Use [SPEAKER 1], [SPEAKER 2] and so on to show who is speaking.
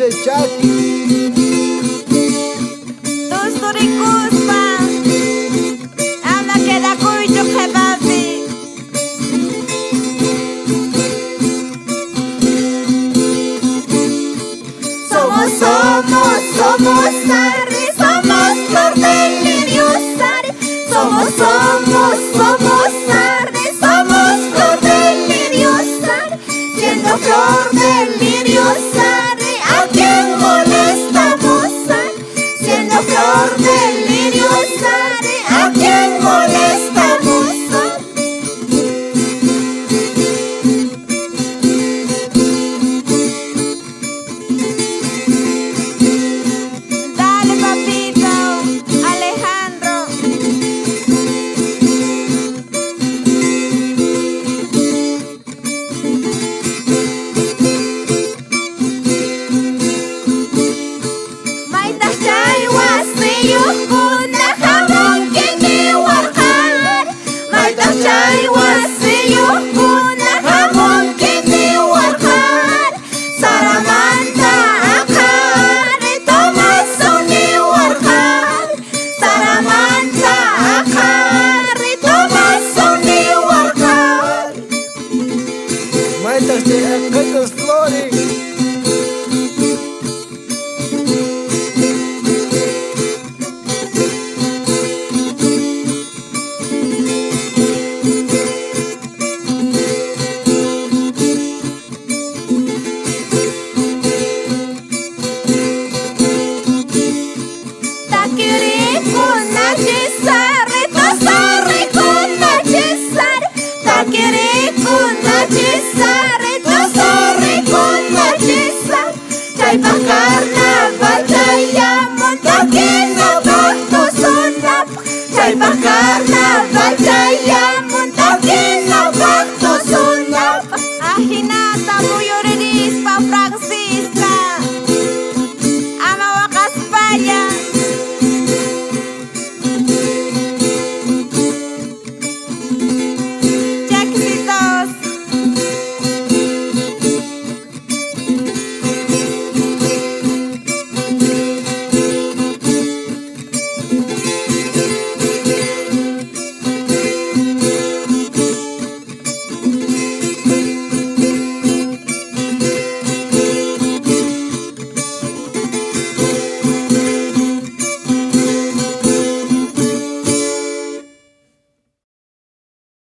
[SPEAKER 1] DJ Chucky.
[SPEAKER 2] Tusturicuspa ama queda cuyo jebabi. Somos Sarri, somos flor del lirio Sarri. Somos Sarri, somos flor del lirio Sarri. Siendo flor del lirio Sarri, ¿a quién molestamos? Siendo flor del lirio Sarri, ¿a quién molestamos? Dale, papito, Alejandro. Maitas chaywasiyuq kuna hamon kini warqar. Maitas chaywasiyuq kuna hamon kini warqar. Saramanta aqari tomasuni warqar. Saramanta aqari tomasuni warqar.
[SPEAKER 1] Maitas de aquellos flores.
[SPEAKER 2] Takiri kuna chisari, tosari kuna chisari. Takiri kuna chisari, tosari kuna chisari. Chaypaq carnaval chayamun, takina baktu sunapaq. Chaypaq carnaval chayamun.